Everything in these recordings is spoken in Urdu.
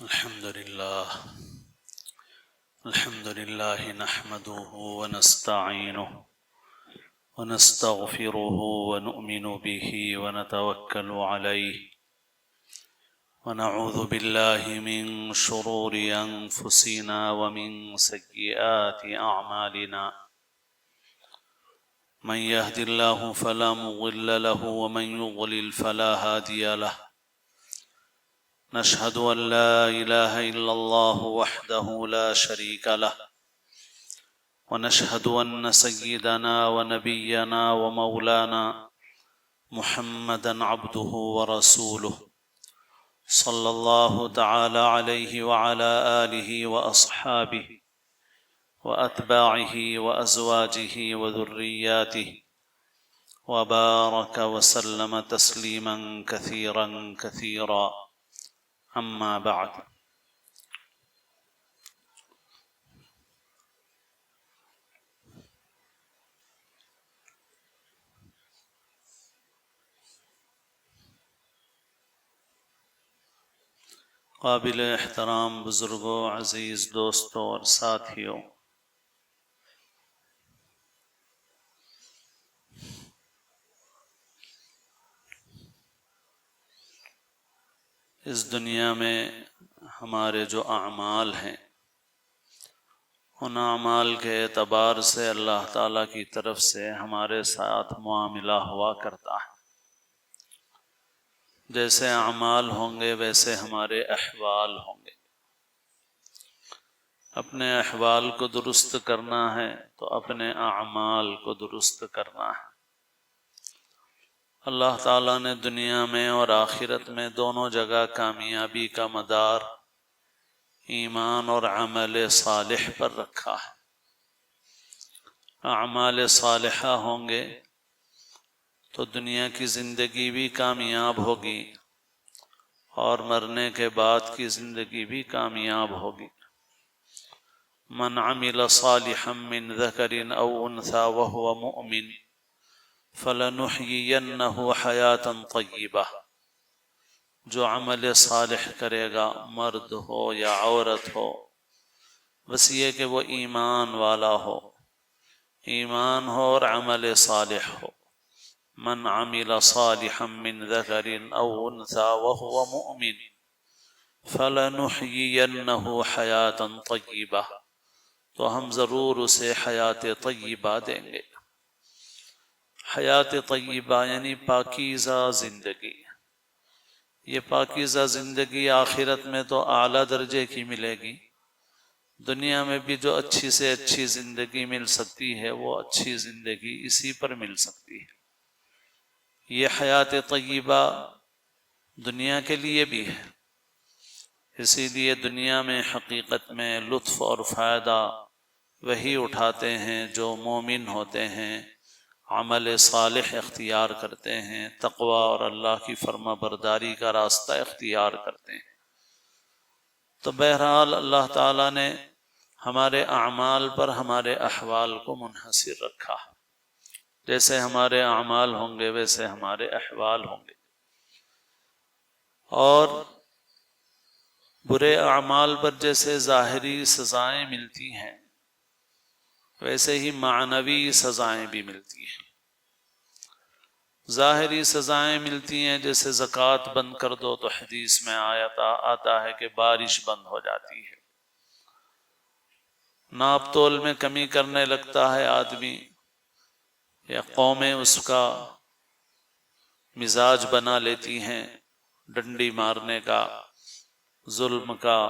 الحمد لله نحمده ونستعينه ونستغفره ونؤمن به ونتوكل عليه ونعوذ بالله من شرور أنفسنا ومن سيئات أعمالنا من يهد الله فلا مضل له ومن يضلل فلا هادي له نشهد أن لا إله إلا الله وحده لا شريك له ونشهد أن سيدنا ونبينا ومولانا محمدا عبده ورسوله صلى الله تعالى عليه وعلى آله وأصحابه وأتباعه وأزواجه وذرياته وبارك وسلم تسليما كثيرا كثيرا اما بعد قابل احترام بزرگوں، عزیز دوستوں اور ساتھیوں، اس دنیا میں ہمارے جو اعمال ہیں ان اعمال کے اعتبار سے اللہ تعالیٰ کی طرف سے ہمارے ساتھ معاملہ ہوا کرتا ہے۔ جیسے اعمال ہوں گے ویسے ہمارے احوال ہوں گے۔ اپنے احوال کو درست کرنا ہے تو اپنے اعمال کو درست کرنا ہے۔ اللہ تعالیٰ نے دنیا میں اور آخرت میں دونوں جگہ کامیابی کا مدار ایمان اور عمل صالح پر رکھا ہے۔ اعمال صالحہ ہوں گے تو دنیا کی زندگی بھی کامیاب ہوگی اور مرنے کے بعد کی زندگی بھی کامیاب ہوگی۔ من عمل صالحا من ذکر او انثى وهو مؤمن فَلَنُحْيِيَنَّهُ حَيَاةً طَيِّبَةً، جو عمل صالح کرے گا، مرد ہو یا عورت ہو، بس یہ کہ وہ ایمان والا ہو، ایمان ہو اور عمل صالح ہو۔ من عمل صالحا من ذکر او انثى وهو مؤمن فَلَنُحْيِيَنَّهُ حَيَاةً طَيِّبَةً، تو ہم ضرور اسے حیات طیبہ دیں گے۔ حیات طیبہ یعنی پاکیزہ زندگی۔ یہ پاکیزہ زندگی آخرت میں تو اعلیٰ درجے کی ملے گی، دنیا میں بھی جو اچھی سے اچھی زندگی مل سکتی ہے وہ اچھی زندگی اسی پر مل سکتی ہے۔ یہ حیات طیبہ دنیا کے لیے بھی ہے، اسی لیے دنیا میں حقیقت میں لطف اور فائدہ وہی اٹھاتے ہیں جو مومن ہوتے ہیں، عمل صالح اختیار کرتے ہیں، تقوی اور اللہ کی فرما برداری کا راستہ اختیار کرتے ہیں۔ تو بہرحال اللہ تعالیٰ نے ہمارے اعمال پر ہمارے احوال کو منحصر رکھا، جیسے ہمارے اعمال ہوں گے ویسے ہمارے احوال ہوں گے، اور برے اعمال پر جیسے ظاہری سزائیں ملتی ہیں ویسے ہی معنوی سزائیں بھی ملتی ہیں۔ ظاہری سزائیں ملتی ہیں، جیسے زکوٰۃ بند کر دو تو حدیث میں آتا ہے کہ بارش بند ہو جاتی ہے۔ ناپ تول میں کمی کرنے لگتا ہے آدمی، یا قومیں اس کا مزاج بنا لیتی ہیں ڈنڈی مارنے کا، ظلم کا،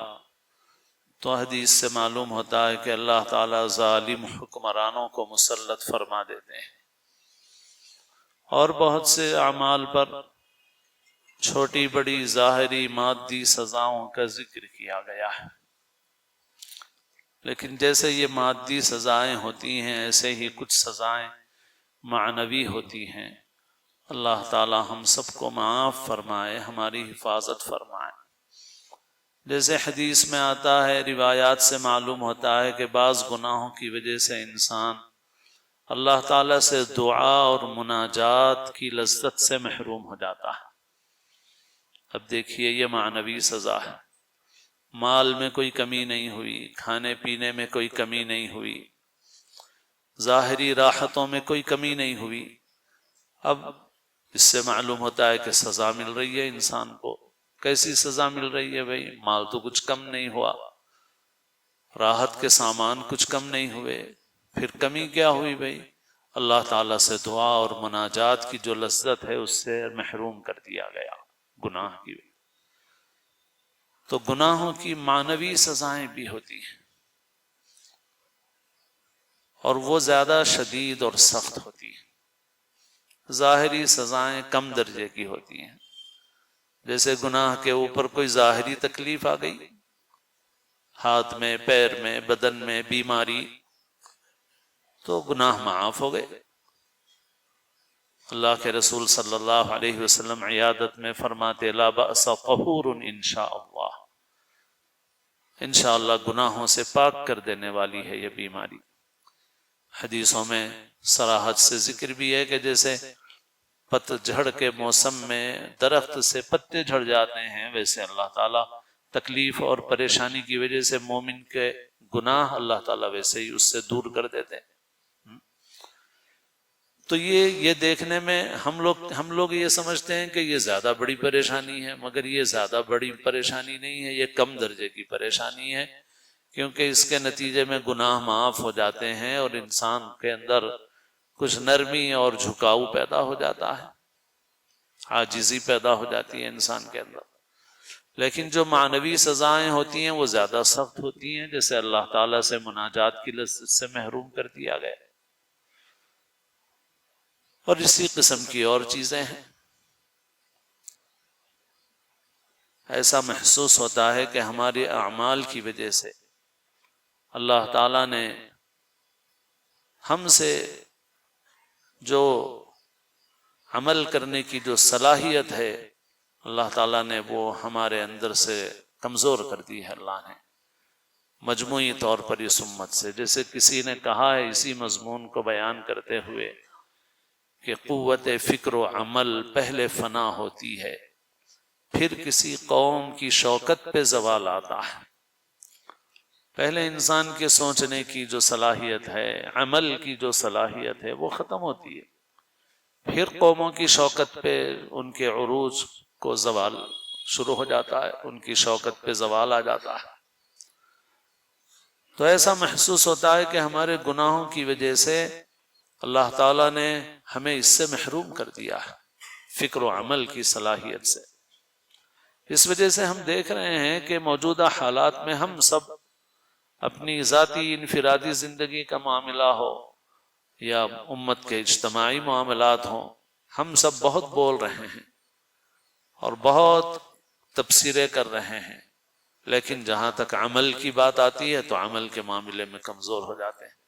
تو حدیث سے معلوم ہوتا ہے کہ اللہ تعالیٰ ظالم حکمرانوں کو مسلط فرما دیتے ہیں۔ اور بہت سے اعمال پر چھوٹی بڑی ظاہری مادی سزاؤں کا ذکر کیا گیا ہے، لیکن جیسے یہ مادی سزائیں ہوتی ہیں ایسے ہی کچھ سزائیں معنوی ہوتی ہیں۔ اللہ تعالی ہم سب کو معاف فرمائے، ہماری حفاظت فرمائے۔ جیسے حدیث میں آتا ہے، روایات سے معلوم ہوتا ہے کہ بعض گناہوں کی وجہ سے انسان اللہ تعالیٰ سے دعا اور مناجات کی لذت سے محروم ہو جاتا ہے۔ اب دیکھیے یہ معنوی سزا ہے، مال میں کوئی کمی نہیں ہوئی، کھانے پینے میں کوئی کمی نہیں ہوئی، ظاہری راحتوں میں کوئی کمی نہیں ہوئی۔ اب اس سے معلوم ہوتا ہے کہ سزا مل رہی ہے انسان کو۔ کیسی سزا مل رہی ہے بھائی؟ مال تو کچھ کم نہیں ہوا، راحت کے سامان کچھ کم نہیں ہوئے، پھر کمی کیا ہوئی بھائی؟ اللہ تعالیٰ سے دعا اور مناجات کی جو لذت ہے اس سے محروم کر دیا گیا گناہ کی۔ تو گناہوں کی معنوی سزائیں بھی ہوتی ہیں، اور وہ زیادہ شدید اور سخت ہوتی ہیں۔ ظاہری سزائیں کم درجے کی ہوتی ہیں، جیسے گناہ کے اوپر کوئی ظاہری تکلیف آ گئی، ہاتھ میں، پیر میں، بدن میں بیماری، تو گناہ معاف ہو گئے۔ اللہ کے رسول صلی اللہ علیہ وسلم عیادت میں فرماتے لا بأس طہور انشاءاللہ، انشاءاللہ گناہوں سے پاک کر دینے والی ہے یہ بیماری۔ حدیثوں میں صراحت سے ذکر بھی ہے کہ جیسے پت جھڑ کے موسم میں درخت سے پتے جھڑ جاتے ہیں، ویسے اللہ تعالیٰ تکلیف اور پریشانی کی وجہ سے مومن کے گناہ اللہ تعالیٰ ویسے ہی اس سے دور کر دیتے ہیں۔ تو یہ دیکھنے میں ہم لوگ یہ سمجھتے ہیں کہ یہ زیادہ بڑی پریشانی ہے، مگر یہ زیادہ بڑی پریشانی نہیں ہے، یہ کم درجے کی پریشانی ہے، کیونکہ اس کے نتیجے میں گناہ معاف ہو جاتے ہیں اور انسان کے اندر کچھ نرمی اور جھکاؤ پیدا ہو جاتا ہے، عاجزی پیدا ہو جاتی ہے انسان کے اندر۔ لیکن جو معنوی سزائیں ہوتی ہیں وہ زیادہ سخت ہوتی ہیں، جیسے اللہ تعالیٰ سے مناجات کی لذت سے محروم کر دیا گیا، اور اسی قسم کی اور چیزیں ہیں۔ ایسا محسوس ہوتا ہے کہ ہمارے اعمال کی وجہ سے اللہ تعالیٰ نے ہم سے جو عمل کرنے کی جو صلاحیت ہے، اللہ تعالیٰ نے وہ ہمارے اندر سے کمزور کر دی ہے اللہ نے، مجموعی طور پر اس امت سے۔ جیسے کسی نے کہا ہے اسی مضمون کو بیان کرتے ہوئے کہ قوت فکر و عمل پہلے فنا ہوتی ہے، پھر کسی قوم کی شوکت پہ زوال آتا ہے۔ پہلے انسان کے سوچنے کی جو صلاحیت ہے، عمل کی جو صلاحیت ہے، وہ ختم ہوتی ہے، پھر قوموں کی شوکت پہ ان کے عروج کو زوال شروع ہو جاتا ہے، ان کی شوکت پہ زوال آ جاتا ہے۔ تو ایسا محسوس ہوتا ہے کہ ہمارے گناہوں کی وجہ سے اللہ تعالیٰ نے ہمیں اس سے محروم کر دیا ہے، فکر و عمل کی صلاحیت سے۔ اس وجہ سے ہم دیکھ رہے ہیں کہ موجودہ حالات میں ہم سب اپنی ذاتی انفرادی زندگی کا معاملہ ہو یا امت کے اجتماعی معاملات ہوں، ہم سب بہت بول رہے ہیں اور بہت تبصرے کر رہے ہیں، لیکن جہاں تک عمل کی بات آتی ہے تو عمل کے معاملے میں کمزور ہو جاتے ہیں۔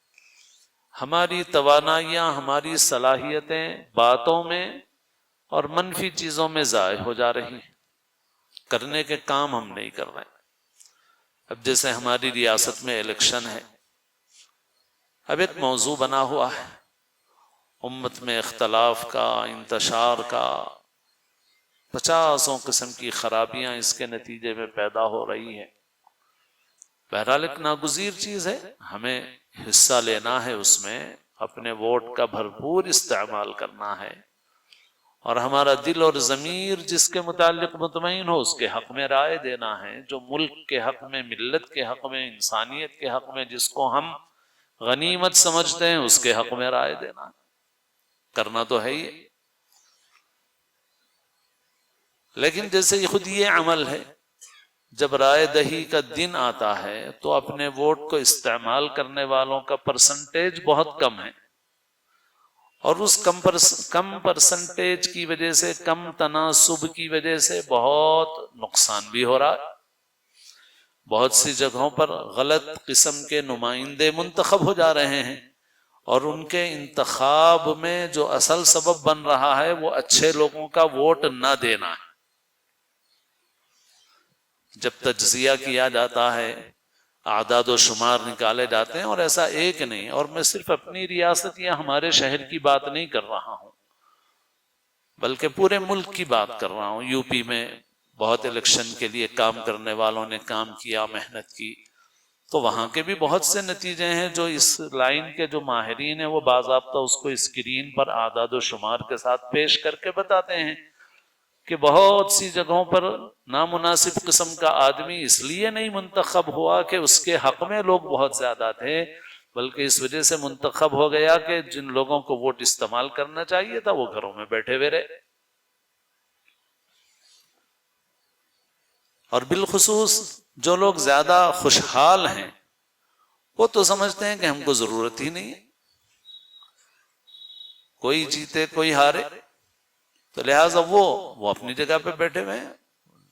ہماری توانائیاں، ہماری صلاحیتیں باتوں میں اور منفی چیزوں میں ضائع ہو جا رہی ہیں، کرنے کے کام ہم نہیں کر رہے۔ اب جیسے ہماری ریاست میں الیکشن ہے، اب ایک موضوع بنا ہوا ہے، امت میں اختلاف کا، انتشار کا، 50 قسم کی خرابیاں اس کے نتیجے میں پیدا ہو رہی ہیں۔ بہرحال ایک ناگزیر چیز ہے، ہمیں حصہ لینا ہے، اس میں اپنے ووٹ کا بھرپور استعمال کرنا ہے، اور ہمارا دل اور ضمیر جس کے متعلق مطمئن ہو اس کے حق میں رائے دینا ہے، جو ملک کے حق میں، ملت کے حق میں، انسانیت کے حق میں، جس کو ہم غنیمت سمجھتے ہیں اس کے حق میں رائے دینا کرنا تو ہے ہی۔ لیکن جیسے خود یہ عمل ہے، جب رائے دہی کا دن آتا ہے تو اپنے ووٹ کو استعمال کرنے والوں کا پرسنٹیج بہت کم ہے، اور اس کم پرسنٹیج کی وجہ سے، کم تناسب کی وجہ سے بہت نقصان بھی ہو رہا ہے۔ بہت سی جگہوں پر غلط قسم کے نمائندے منتخب ہو جا رہے ہیں، اور ان کے انتخاب میں جو اصل سبب بن رہا ہے وہ اچھے لوگوں کا ووٹ نہ دینا ہے۔ جب تجزیہ کیا جاتا ہے، اعداد و شمار نکالے جاتے ہیں، اور ایسا ایک نہیں، اور میں صرف اپنی ریاست یا ہمارے شہر کی بات نہیں کر رہا ہوں، بلکہ پورے ملک کی بات کر رہا ہوں۔ یو پی میں بہت الیکشن کے لیے کام کرنے والوں نے کام کیا، محنت کی، تو وہاں کے بھی بہت سے نتیجے ہیں جو اس لائن کے جو ماہرین ہیں وہ باضابطہ اس کو اسکرین پر اعداد و شمار کے ساتھ پیش کر کے بتاتے ہیں کہ بہت سی جگہوں پر نامناسب قسم کا آدمی اس لیے نہیں منتخب ہوا کہ اس کے حق میں لوگ بہت زیادہ تھے، بلکہ اس وجہ سے منتخب ہو گیا کہ جن لوگوں کو ووٹ استعمال کرنا چاہیے تھا وہ گھروں میں بیٹھے ہوئے رہے۔ اور بالخصوص جو لوگ زیادہ خوشحال ہیں وہ تو سمجھتے ہیں کہ ہم کو ضرورت ہی نہیں ہے، کوئی جیتے کوئی ہارے، تو لہٰذا وہ اپنی جگہ پہ بیٹھے ہوئے ہیں،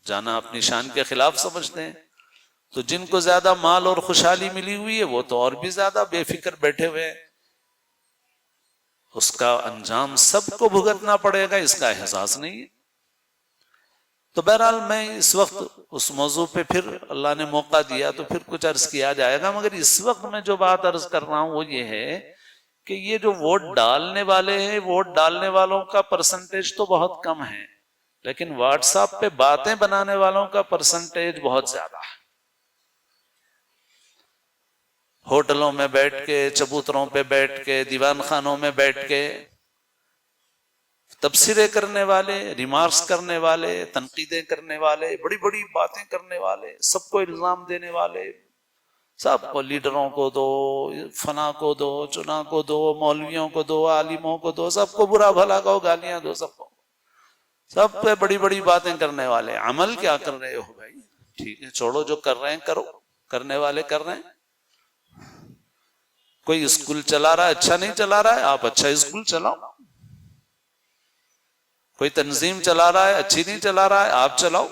جانا اپنی شان کے خلاف سمجھتے ہیں۔ تو جن کو زیادہ مال اور خوشحالی ملی ہوئی ہے وہ تو اور بھی زیادہ بے فکر بیٹھے ہوئے ہیں، اس کا انجام سب کو بھگتنا پڑے گا، اس کا احساس نہیں ہے۔ تو بہرحال میں اس وقت اس موضوع پہ پھر اللہ نے موقع دیا تو پھر کچھ عرض کیا جائے گا، مگر اس وقت میں جو بات عرض کر رہا ہوں وہ یہ ہے کہ یہ جو ووٹ ڈالنے والے ہیں، ووٹ ڈالنے والوں کا پرسنٹیج تو بہت کم ہے، لیکن واٹس ایپ پہ باتیں بنانے والوں کا پرسنٹیج بہت زیادہ ہے۔ ہوٹلوں میں بیٹھ کے، چبوتروں پہ بیٹھ کے، دیوان خانوں میں بیٹھ کے تبصرے کرنے والے، ریمارکس کرنے والے، تنقیدیں کرنے والے، بڑی بڑی باتیں کرنے والے، سب کو الزام دینے والے، سب کو، لیڈروں کو دو، فنا کو دو، چنا کو دو، مولویوں کو دو، عالموں کو دو، سب کو برا بھلا کہو، گالیاں دو، سب کو، سب پہ بڑی بڑی باتیں کرنے والے۔ عمل کیا کر رہے ہو بھائی؟ ٹھیک ہے، چھوڑو، جو کر رہے ہیں کرو، کرنے والے کر رہے ہیں۔ کوئی اسکول چلا رہا ہے، اچھا نہیں چلا رہا ہے، آپ اچھا اسکول چلاؤ۔ کوئی تنظیم چلا رہا ہے، اچھی نہیں چلا رہا ہے، آپ چلاؤ۔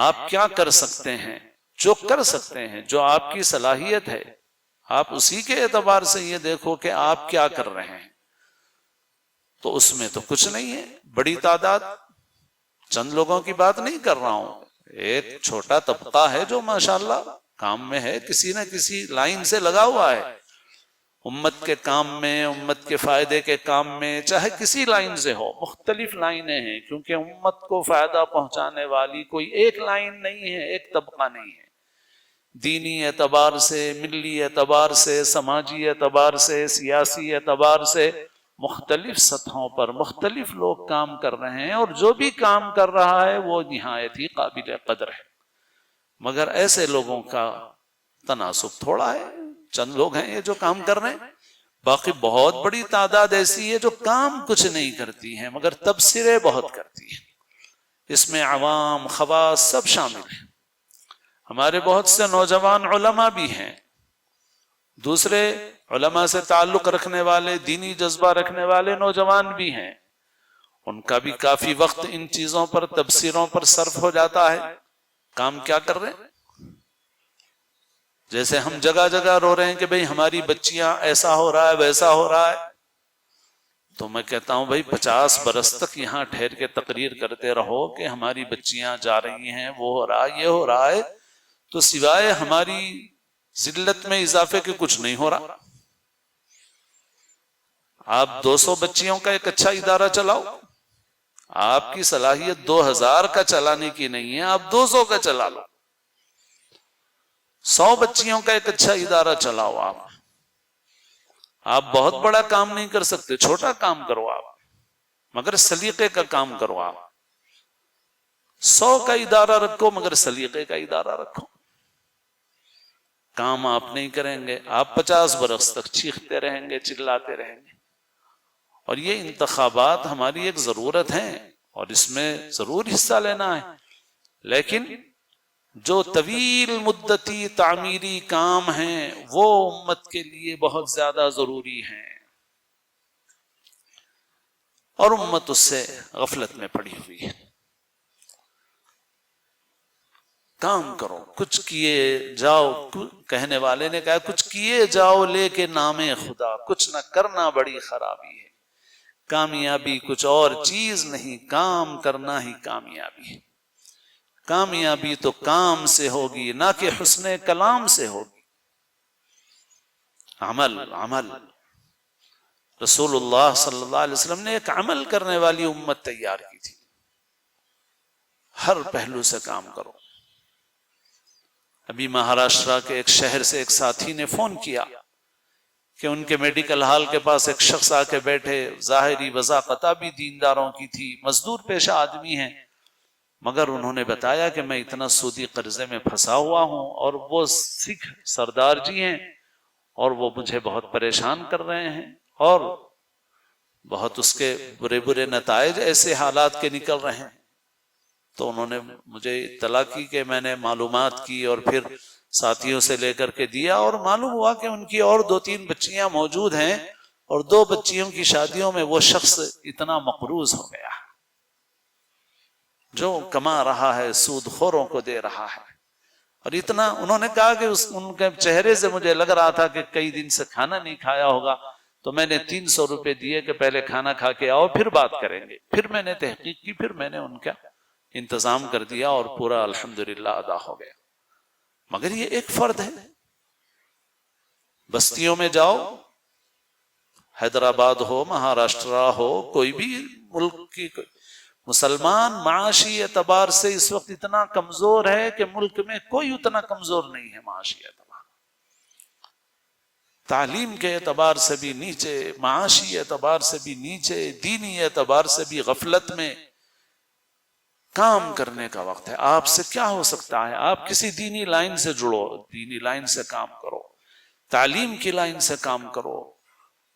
آپ کیا کر سکتے ہیں؟ جو کر سکتے ہیں، جو آپ کی صلاحیت ہے، آپ اسی کے اعتبار سے یہ دیکھو کہ آپ کیا کر رہے ہیں۔ تو اس میں تو کچھ نہیں ہے، بڑی تعداد، چند لوگوں کی بات نہیں کر رہا ہوں، ایک چھوٹا طبقہ ہے جو ماشاءاللہ کام میں ہے، کسی نہ کسی لائن سے لگا ہوا ہے، امت کے کام میں، امت کے فائدے کے کام میں، چاہے کسی لائن سے ہو، مختلف لائنیں ہیں، کیونکہ امت کو فائدہ پہنچانے والی کوئی ایک لائن نہیں ہے، ایک طبقہ نہیں ہے۔ دینی اعتبار سے، ملی اعتبار سے، سماجی اعتبار سے، سیاسی اعتبار سے مختلف سطحوں پر مختلف لوگ کام کر رہے ہیں، اور جو بھی کام کر رہا ہے وہ نہایت ہی قابل قدر ہے، مگر ایسے لوگوں کا تناسب تھوڑا ہے، چند لوگ ہیں یہ جو کام کر رہے ہیں، باقی بہت بڑی تعداد ایسی ہے جو کام کچھ نہیں کرتی ہیں مگر تبصرے بہت کرتی ہیں، اس میں عوام، خواص سب شامل ہیں۔ ہمارے بہت سے نوجوان علماء بھی ہیں، دوسرے علماء سے تعلق رکھنے والے، دینی جذبہ رکھنے والے نوجوان بھی ہیں، ان کا بھی کافی وقت ان چیزوں پر، تبصروں پر صرف ہو جاتا ہے۔ کام کیا کر رہے ہیں؟ جیسے ہم جگہ جگہ رو رہے ہیں کہ بھئی ہماری بچیاں ایسا ہو رہا ہے، ویسا ہو رہا ہے، تو میں کہتا ہوں بھئی 50 برس تک یہاں ٹھہر کے تقریر کرتے رہو کہ ہماری بچیاں جا رہی ہیں، وہ ہو رہا ہے، یہ ہو رہا ہے، تو سوائے ہماری ذلت میں اضافے کے کچھ نہیں ہو رہا۔ آپ 200 بچیوں کا ایک اچھا ادارہ چلاؤ، آپ کی صلاحیت 2000 کا چلانے کی نہیں ہے، آپ 200 کا چلا لو۔ 100 بچیوں کا ایک اچھا ادارہ چلاؤ، آپ بہت بڑا کام نہیں کر سکتے، چھوٹا کام کرو آپ، مگر سلیقے کا کام کرو۔ آپ 100 کا ادارہ رکھو مگر سلیقے کا ادارہ رکھو۔ کام آپ نہیں کریں گے، آپ 50 برس تک چیختے رہیں گے، چلاتے رہیں گے۔ اور یہ انتخابات ہماری ایک ضرورت ہے اور اس میں ضرور حصہ لینا ہے، لیکن جو طویل مدتی تعمیری کام ہیں وہ امت کے لیے بہت زیادہ ضروری ہیں، اور امت اس سے غفلت میں پڑی ہوئی ہے۔ کام کرو، کچھ کیے جاؤ، کہنے والے نے کہا کچھ کیے جاؤ لے کے نام خدا، کچھ نہ کرنا بڑی خرابی ہے، کامیابی کچھ اور چیز نہیں، کام کرنا ہی کامیابی ہے۔ کامیابی تو کام سے ہوگی، نہ کہ حسن کلام سے ہوگی۔ عمل، عمل، رسول اللہ صلی اللہ علیہ وسلم نے ایک عمل کرنے والی امت تیار کی تھی۔ ہر پہلو سے کام کرو۔ ابھی مہاراشٹرا کے ایک شہر سے ایک ساتھی نے فون کیا کہ ان کے میڈیکل ہال کے پاس ایک شخص آ کے بیٹھے، ظاہری وضاحت بھی دینداروں کی تھی، مزدور پیشہ آدمی ہیں، مگر انہوں نے بتایا کہ میں اتنا سودی قرضے میں پھنسا ہوا ہوں، اور وہ سکھ سردار جی ہیں اور وہ مجھے بہت پریشان کر رہے ہیں، اور بہت اس کے برے برے نتائج ایسے حالات کے نکل رہے ہیں۔ تو انہوں نے مجھے اطلاع کی کہ میں نے معلومات کی اور پھر ساتھیوں سے لے کر کے دیا، اور معلوم ہوا کہ ان کی اور 2-3 بچیاں موجود ہیں، اور 2 بچیوں کی شادیوں میں وہ شخص اتنا مقروض ہو گیا، جو کما رہا ہے سود خوروں کو دے رہا ہے، اور اتنا انہوں نے کہا کہ ان کے چہرے سے مجھے لگ رہا تھا کہ کئی دن سے کھانا نہیں کھایا ہوگا، تو میں نے 300 روپے دیے کہ پہلے کھانا کھا کے آؤ پھر بات کریں گے۔ پھر میں نے تحقیق کی، پھر میں نے ان کا انتظام کر دیا اور پورا الحمدللہ ادا ہو گیا۔ مگر یہ ایک فرد ہے۔ بستیوں میں جاؤ، حیدرآباد ہو، مہاراشٹرا ہو، کوئی بھی ملک کی مسلمان معاشی اعتبار سے اس وقت اتنا کمزور ہے کہ ملک میں کوئی اتنا کمزور نہیں ہے معاشی اعتبار، تعلیم کے اعتبار سے بھی نیچے، معاشی اعتبار سے بھی نیچے، دینی اعتبار سے بھی غفلت میں۔ کام کرنے کا وقت ہے۔ آپ سے کیا ہو سکتا ہے؟ آپ کسی دینی لائن سے جڑو، دینی لائن سے کام کرو، تعلیم کی لائن سے کام کرو،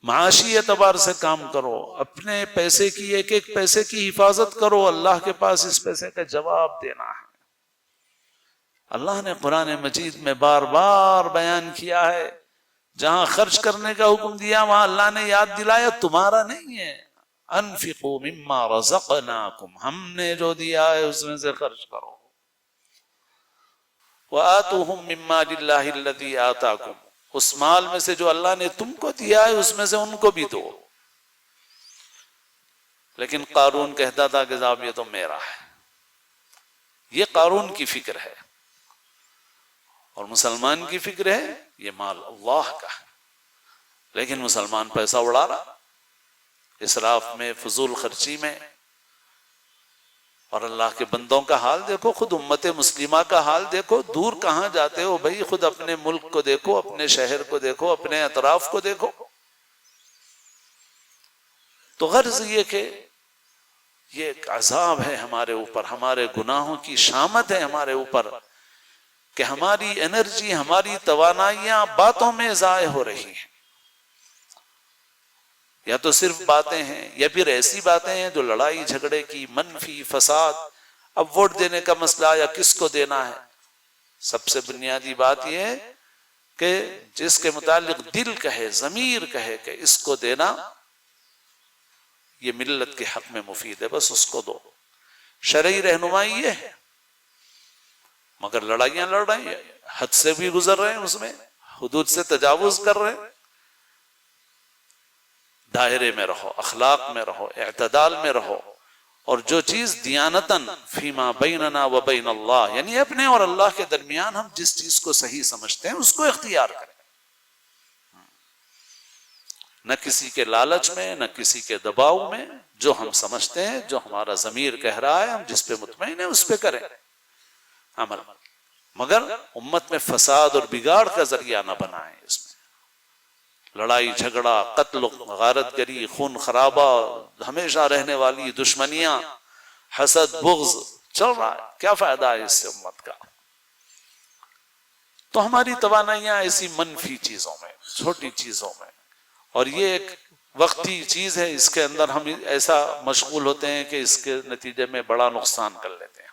معاشی اعتبار سے کام کرو، اپنے پیسے کی ایک ایک پیسے کی حفاظت کرو، اللہ کے پاس اس پیسے کا جواب دینا ہے۔ اللہ نے قرآن مجید میں بار بار بیان کیا ہے، جہاں خرچ کرنے کا حکم دیا وہاں اللہ نے یاد دلایا تمہارا نہیں ہے، انفقوا مما رزقناکم، ہم نے جو دیا ہے اس میں سے خرچ کرو، وآتوہم من مال اللہ الذی آتاکم، اس مال میں سے جو اللہ نے تم کو دیا ہے اس میں سے ان کو بھی دو۔ لیکن قارون کہتا تھا کہ صاحب یہ تو میرا ہے، یہ قارون کی فکر ہے، اور مسلمان کی فکر ہے یہ مال اللہ کا ہے، لیکن مسلمان پیسہ اڑا رہا اسراف میں، فضول خرچی میں۔ اور اللہ کے بندوں کا حال دیکھو، خود امت مسلمہ کا حال دیکھو، دور کہاں جاتے ہو بھائی، خود اپنے ملک کو دیکھو، اپنے شہر کو دیکھو، اپنے اطراف کو دیکھو۔ تو غرض یہ کہ یہ ایک عذاب ہے ہمارے اوپر، ہمارے گناہوں کی شامت ہے ہمارے اوپر، کہ ہماری انرجی، ہماری توانائیاں باتوں میں ضائع ہو رہی ہیں، یا تو صرف باتیں ہیں، یا پھر ایسی باتیں ہیں جو لڑائی جھگڑے کی، منفی، فساد۔ اب ووٹ دینے کا مسئلہ یا کس کو دینا ہے، سب سے بنیادی بات یہ ہے کہ جس کے متعلق دل کہے، ضمیر کہے کہ اس کو دینا یہ ملت کے حق میں مفید ہے، بس اس کو دو۔ شرعی رہنمائی یہ ہے، مگر لڑائیاں لڑ رہے ہیں، حد سے بھی گزر رہے ہیں، اس میں حدود سے تجاوز کر رہے ہیں۔ دائرے میں رہو، اخلاق میں رہو، اعتدال میں رہو، اور جو چیز دیانتاً فیما بیننا و بین اللہ، یعنی اپنے اور اللہ کے درمیان ہم جس چیز کو صحیح سمجھتے ہیں اس کو اختیار کریں، نہ کسی کے لالچ میں، نہ کسی کے دباؤ میں، جو ہم سمجھتے ہیں، جو ہمارا ضمیر کہہ رہا ہے، ہم جس پہ مطمئن ہیں اس پہ کریں عمل، مگر امت میں فساد اور بگاڑ کا ذریعہ نہ بنائیں، اس میں لڑائی جھگڑا، قتل و غارت گری، خون خرابہ، ہمیشہ رہنے والی دشمنیاں، حسد، بغض چل رہا ہے، کیا فائدہ ہے اس سے امت کا؟ تو ہماری توانائیاں ایسی منفی چیزوں میں، چھوٹی چیزوں میں، اور یہ ایک وقتی چیز ہے، اس کے اندر ہم ایسا مشغول ہوتے ہیں کہ اس کے نتیجے میں بڑا نقصان کر لیتے ہیں۔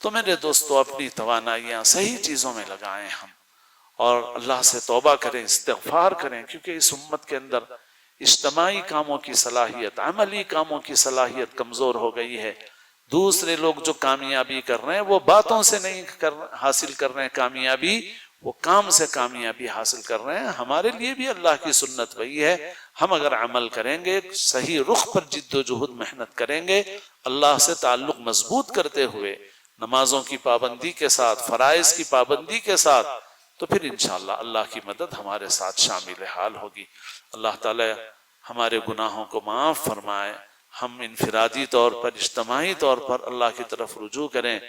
تو میرے دوستو، اپنی توانائیاں صحیح چیزوں میں لگائیں ہم، اور اللہ سے توبہ کریں، استغفار کریں، کیونکہ اس امت کے اندر اجتماعی کاموں کی صلاحیت، عملی کاموں کی صلاحیت کمزور ہو گئی ہے۔ دوسرے لوگ جو کامیابی کر رہے ہیں وہ باتوں سے نہیں حاصل کر رہے ہیں کامیابی، وہ کام سے کامیابی حاصل کر رہے ہیں۔ ہمارے لیے بھی اللہ کی سنت وہی ہے، ہم اگر عمل کریں گے، صحیح رخ پر جد و جہد محنت کریں گے، اللہ سے تعلق مضبوط کرتے ہوئے، نمازوں کی پابندی کے ساتھ، فرائض کی پابندی کے ساتھ، تو پھر انشاءاللہ اللہ کی مدد ہمارے ساتھ شامل حال ہوگی۔ اللہ تعالی ہمارے گناہوں کو معاف فرمائے، ہم انفرادی طور پر اجتماعی طور پر اللہ کی طرف رجوع کریں.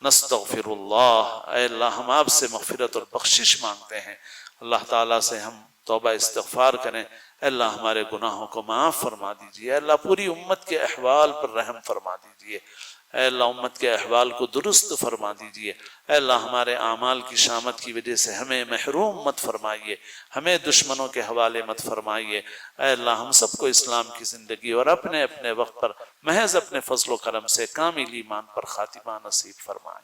نستغفر اللہ، اے اللہ ہم آپ سے مغفرت اور بخشش مانگتے ہیں. اللہ تعالیٰ سے ہم توبہ استغفار کریں. اے اللہ ہمارے گناہوں کو معاف فرما دیجئے. اے اللہ پوری امت کے احوال پر رحم فرما دیجئے. اے اللہ امت کے احوال کو درست فرما دیجئے. اے اللہ ہمارے اعمال کی شامت کی وجہ سے ہمیں محروم مت فرمائیے، ہمیں دشمنوں کے حوالے مت فرمائیے. اے اللہ ہم سب کو اسلام کی زندگی اور اپنے اپنے وقت پر محض اپنے فضل و کرم سے کامل ایمان پر خاتمہ نصیب فرمائے.